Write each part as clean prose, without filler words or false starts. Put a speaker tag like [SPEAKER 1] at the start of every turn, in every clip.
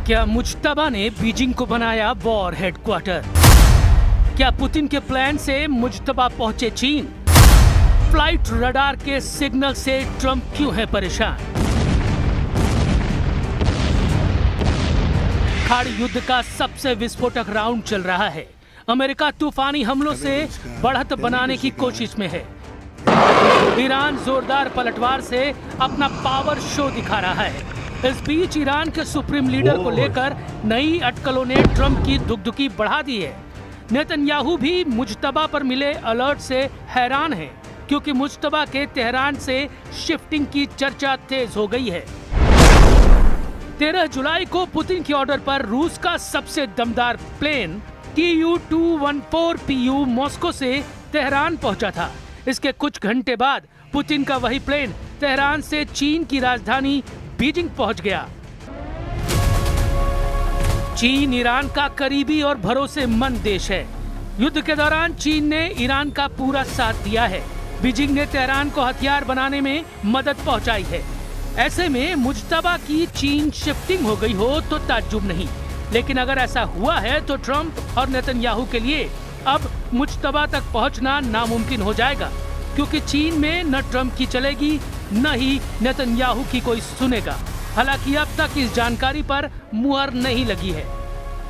[SPEAKER 1] क्या मुज्तबा ने बीजिंग को बनाया वॉर हेडक्वार्टर? क्या पुतिन के प्लान से मुज्तबा पहुंचे चीन? फ्लाइट रडार के सिग्नल से ट्रंप क्यों है परेशान? खाड़ी युद्ध का सबसे विस्फोटक राउंड चल रहा है। अमेरिका तूफानी हमलों से बढ़त बनाने की कोशिश में है। ईरान जोरदार पलटवार से अपना पावर शो दिखा रहा है। इस बीच ईरान के सुप्रीम लीडर को लेकर नई अटकलों ने ट्रंप की दुगदुगी बढ़ा दी है। नेतन्याहू भी मुज्तबा पर मिले अलर्ट से हैरान हैं, क्योंकि मुज्तबा के तेहरान से शिफ्टिंग की चर्चा तेज हो गई है। 13 जुलाई को पुतिन के ऑर्डर पर रूस का सबसे दमदार प्लेन Tu-214PU मॉस्को से तेहरान पहुंचा था। इसके कुछ घंटे बाद पुतिन का वही प्लेन तेहरान से चीन की राजधानी बीजिंग पहुंच गया। चीन ईरान का करीबी और भरोसेमंद देश है। युद्ध के दौरान चीन ने ईरान का पूरा साथ दिया है। बीजिंग ने तेहरान को हथियार बनाने में मदद पहुंचाई है। ऐसे में मुज्तबा की चीन शिफ्टिंग हो गई हो तो ताज्जुब नहीं, लेकिन अगर ऐसा हुआ है तो ट्रंप और नेतन्याहू के लिए अब मुज्तबा तक पहुंचना नामुमकिन हो जाएगा, क्योंकि चीन में न ट्रंप की चलेगी न ही नेतन्याहू की कोई सुनेगा। हालांकि अब तक इस जानकारी पर मुहर नहीं लगी है,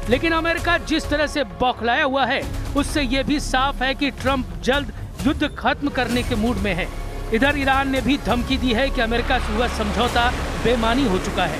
[SPEAKER 1] लेकिन अमेरिका जिस तरह से बौखलाया हुआ है उससे ये भी साफ है कि ट्रंप जल्द युद्ध खत्म करने के मूड में है। इधर ईरान ने भी धमकी दी है कि अमेरिका से हुआ समझौता बेमानी हो चुका है।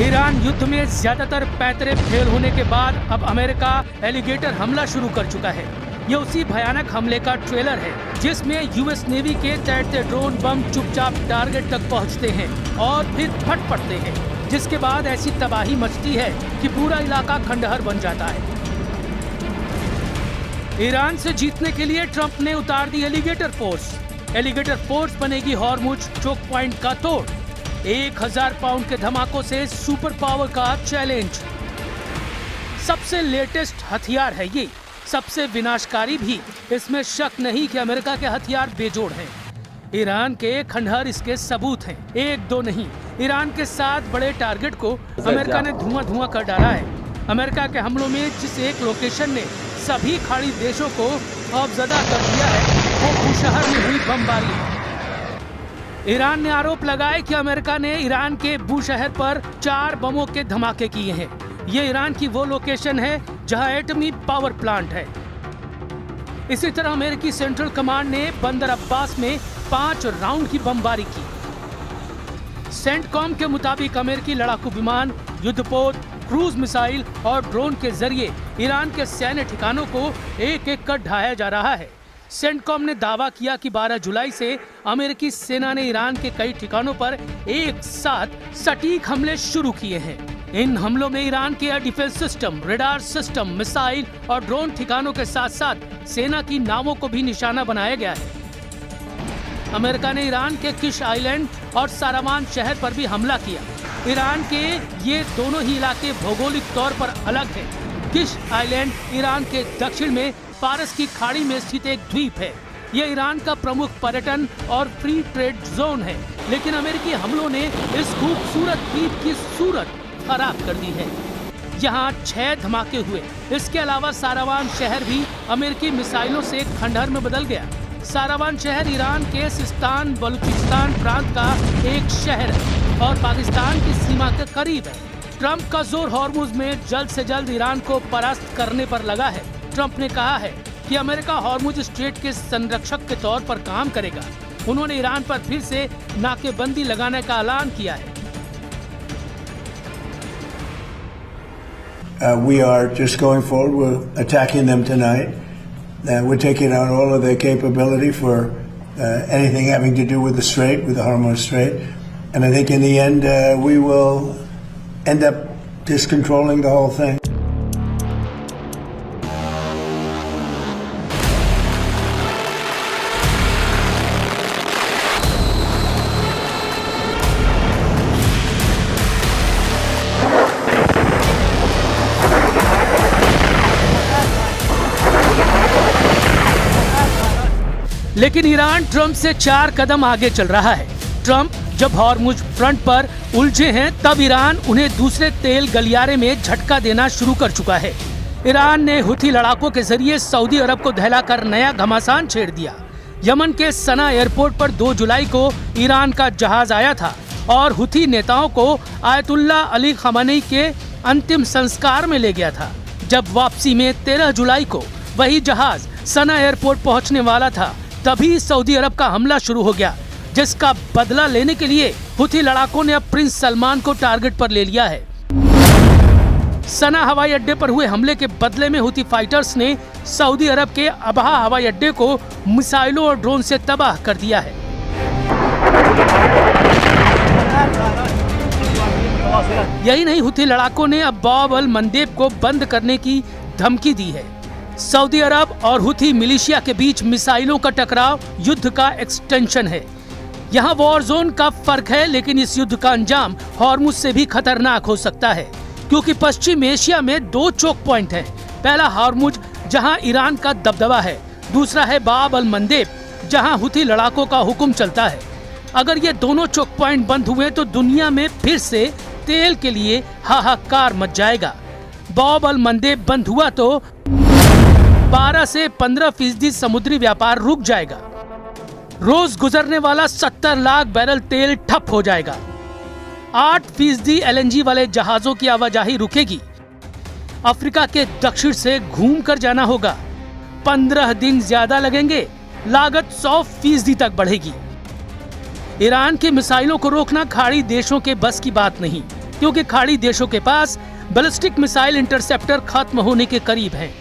[SPEAKER 1] ईरान युद्ध में ज्यादातर पैंतरे फेल होने के बाद अब अमेरिका एलिगेटर हमला शुरू कर चुका है। ये उसी भयानक हमले का ट्रेलर है जिसमें यूएस नेवी के तैरते ड्रोन बम चुपचाप टारगेट तक पहुंचते हैं और फिर फट पड़ते हैं, जिसके बाद ऐसी तबाही मचती है कि पूरा इलाका खंडहर बन जाता है। ईरान से जीतने के लिए ट्रंप ने उतार दी एलिगेटर फोर्स। एलिगेटर फोर्स बनेगी हॉर्मुज चोक पॉइंट का तोड़। 1000 पाउंड के धमाकों से सुपर पावर का चैलेंज। सबसे लेटेस्ट हथियार है ये, सबसे विनाशकारी भी। इसमें शक नहीं कि अमेरिका के हथियार बेजोड़ हैं। ईरान के खंडहर इसके सबूत हैं, एक दो नहीं। ईरान के 7 बड़े टारगेट को अमेरिका ने धुआं कर डाला है। अमेरिका के हमलों में जिस एक लोकेशन ने सभी खाड़ी देशों को खौफजदा कर दिया है वो बूशहर में हुई बमबारी है। ईरान ने आरोप लगाया कि अमेरिका ने ईरान के बूशहर पर 4 बमों के धमाके किए हैं। ये ईरान की वो लोकेशन है जहां एटमी पावर प्लांट है। इसी तरह अमेरिकी सेंट्रल कमांड ने बंदर अब्बास में 5 राउंड की बमबारी की। सेंटकॉम के मुताबिक अमेरिकी लड़ाकू विमान, युद्धपोत, क्रूज मिसाइल और ड्रोन के जरिए ईरान के सैन्य ठिकानों को एक एक कर ढाया जा रहा है। सेंटकॉम ने दावा किया कि 12 जुलाई से अमेरिकी सेना ने ईरान के कई ठिकानों पर एक साथ सटीक हमले शुरू किए हैं। इन हमलों में ईरान के air defence system, radar system, missile और ड्रोन ठिकानों के साथ साथ सेना की नावों को भी निशाना बनाया गया है। अमेरिका ने ईरान के किश आइलैंड और सारावान शहर पर भी हमला किया। ईरान के ये दोनों ही इलाके भौगोलिक तौर पर अलग हैं। किश आइलैंड ईरान के दक्षिण में फारस की खाड़ी में स्थित एक द्वीप है। ये ईरान का प्रमुख पर्यटन और फ्री ट्रेड जोन है, लेकिन अमेरिकी हमलों ने इस खूबसूरत द्वीप की सूरत खराब कर दी है। यहाँ 6 धमाके हुए। इसके अलावा सारावान शहर भी अमेरिकी मिसाइलों से खंडहर में बदल गया। सारावान शहर ईरान के सिस्तान बलूचिस्तान प्रांत का एक शहर है और पाकिस्तान की सीमा के करीब है। ट्रंप का जोर हॉर्मुज में जल्द से जल्द ईरान को परास्त करने पर लगा है। ट्रंप ने कहा है कि अमेरिका हॉर्मुज स्ट्रेट के संरक्षक के तौर पर काम करेगा। उन्होंने ईरान पर फिर से नाकेबंदी लगाने का ऐलान किया है।
[SPEAKER 2] We are just going forward. We're attacking them tonight. We're taking out all of their capability for anything having to do with the Strait, with the Hormuz Strait. And I think in the end, we will end up just controlling the whole thing.
[SPEAKER 1] लेकिन Iran Trump से 4 कदम आगे चल रहा है। Trump जब Hormuz front पर उलझे हैं, तब ईरान उन्हें दूसरे तेल गलियारे में झटका देना शुरू कर चुका है। ईरान ने हुथी लड़ाकों के जरिए सऊदी अरब को दहलाकर नया घमासान छेड़ दिया। यमन के सना एयरपोर्ट पर 2 जुलाई को ईरान का जहाज आया था और हुथी नेताओं को आयतुल्ला अली खamenei के अंतिम संस्कार में ले गया था। जब वापसी में 13 जुलाई को वही जहाज सना एयरपोर्ट पहुंचने वाला था, तभी सऊदी अरब का हमला शुरू हो गया, जिसका बदला लेने के लिए हुथी लड़ाकों ने अब प्रिंस सलमान को टारगेट पर ले लिया है। सना हवाई अड्डे पर हुए हमले के बदले में हुथी फाइटर्स ने सऊदी अरब के अबहा हवाई अड्डे को मिसाइलों और ड्रोन से तबाह कर दिया है। यही नहीं, हुथी लड़ाकों ने अब बाब अल मंदेब को बंद करने की धमकी दी है। सऊदी अरब और हुथी मिलिशिया के बीच मिसाइलों का टकराव युद्ध का एक्सटेंशन है। यहाँ वॉर जोन का फर्क है, लेकिन इस युद्ध का अंजाम हॉर्मुज से भी खतरनाक हो सकता है, क्योंकि पश्चिम एशिया में 2 चोक पॉइंट हैं। पहला हॉर्मुज, जहां ईरान का दबदबा है, दूसरा है बाब अल मंदेब, जहां हुथी लड़ाकों का हुक्म चलता है। अगर ये दोनों चोक पॉइंट बंद हुए तो दुनिया में फिर से तेल के लिए हाहाकार मच जाएगा। बाब अल मंदेब बंद हुआ तो 12 से 15% समुद्री व्यापार रुक जाएगा। रोज गुजरने वाला 70 लाख बैरल तेल ठप हो जाएगा। 8% LNG वाले जहाजों की आवाजाही रुकेगी। अफ्रीका के दक्षिण से घूम कर जाना होगा। 15 दिन ज्यादा लगेंगे। लागत 100% तक बढ़ेगी। ईरान की मिसाइलों को रोकना खाड़ी देशों के बस की बात नहीं, क्योंकि खाड़ी देशों के पास बैलिस्टिक मिसाइल इंटरसेप्टर खत्म होने के करीब हैं।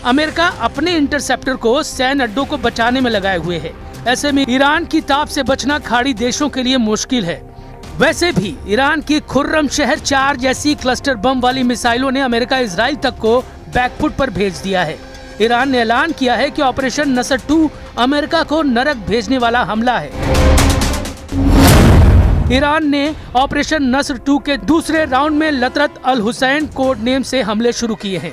[SPEAKER 1] अमेरिका अपने इंटरसेप्टर को सैन्य अड्डों को बचाने में लगाए हुए है। ऐसे में ईरान की ताप से बचना खाड़ी देशों के लिए मुश्किल है। वैसे भी ईरान की खुर्रम शहर 4 जैसी क्लस्टर बम वाली मिसाइलों ने अमेरिका इजराइल तक को बैकफुट पर भेज दिया है। ईरान ने ऐलान किया है कि ऑपरेशन नसर 2 अमेरिका को नरक भेजने वाला हमला है। ईरान ने ऑपरेशन नसर 2 के दूसरे राउंड में लतरत अल हुसैन कोड नेम से हमले शुरू किए हैं।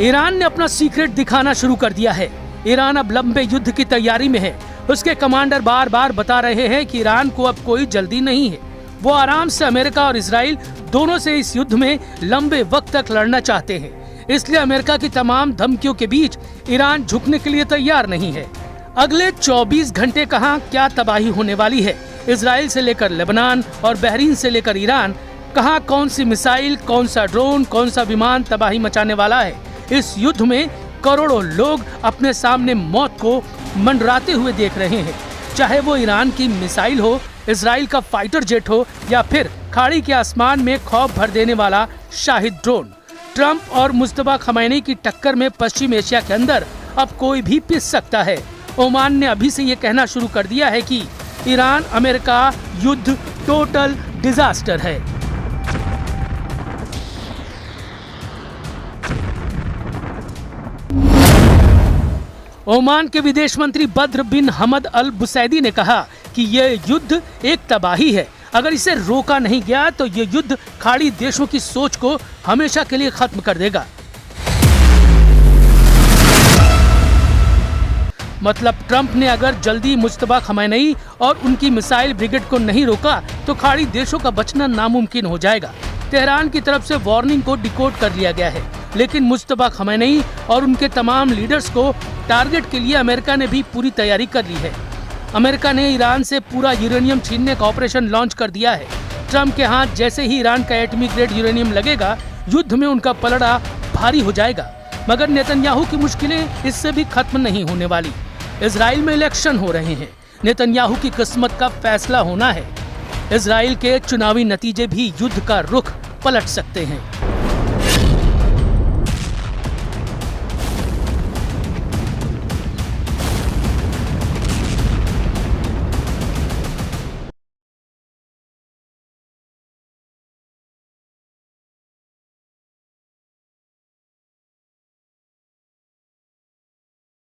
[SPEAKER 1] ईरान ने अपना सीक्रेट दिखाना शुरू कर दिया है। ईरान अब लंबे युद्ध की तैयारी में है। उसके कमांडर बार बार बता रहे हैं कि ईरान को अब कोई जल्दी नहीं है। वो आराम से अमेरिका और इजराइल दोनों से इस युद्ध में लंबे वक्त तक लड़ना चाहते हैं। इसलिए अमेरिका की तमाम धमकियों के बीच ईरान झुकने के लिए तैयार नहीं है। अगले 24 घंटे कहां क्या तबाही होने वाली है, इजराइल से लेकर लेबनान और बहरीन से लेकर ईरान, कहां कौन सी मिसाइल, कौन सा ड्रोन, कौन सा विमान तबाही मचाने वाला है, इस युद्ध में करोड़ों लोग अपने सामने मौत को मंडराते हुए देख रहे हैं। चाहे वो ईरान की मिसाइल हो, इजराइल का फाइटर जेट हो, या फिर खाड़ी के आसमान में खौफ भर देने वाला शाहिद ड्रोन। ट्रंप और मुस्तफा खamenei की टक्कर में पश्चिम एशिया के अंदर अब कोई भी पिस सकता है। ओमान ने अभी से ये कहना शुरू कर दिया है कि ईरान अमेरिका युद्ध टोटल डिजास्टर है। ओमान के विदेश मंत्री बद्र बिन हमद अल बुसैदी ने कहा कि यह युद्ध एक तबाही है। अगर इसे रोका नहीं गया तो ये युद्ध खाड़ी देशों की सोच को हमेशा के लिए खत्म कर देगा। मतलब ट्रंप ने अगर जल्दी मुस्तफा खamenei और उनकी मिसाइल ब्रिगेड को नहीं रोका तो खाड़ी देशों का बचना नामुमकिन हो जाएगा। तेहरान की तरफ से वार्निंग को डिकोड कर लिया गया है, लेकिन मुस्तफा खamenei और उनके तमाम लीडर्स को टारगेट के लिए अमेरिका ने भी पूरी तैयारी कर ली है। अमेरिका ने ईरान से पूरा यूरेनियम छीनने का ऑपरेशन लॉन्च कर दिया है। ट्रंप के हाथ जैसे ही ईरान का एटमी ग्रेड यूरेनियम लगेगा, युद्ध में उनका पलड़ा भारी हो जाएगा। मगर नेतन्याहू की मुश्किलें इससे भी खत्म नहीं होने वाली। इजराइल में इलेक्शन हो रहे हैं। नेतन्याहू की किस्मत का फैसला होना है। इजराइल के चुनावी नतीजे भी युद्ध का रुख पलट सकते हैं।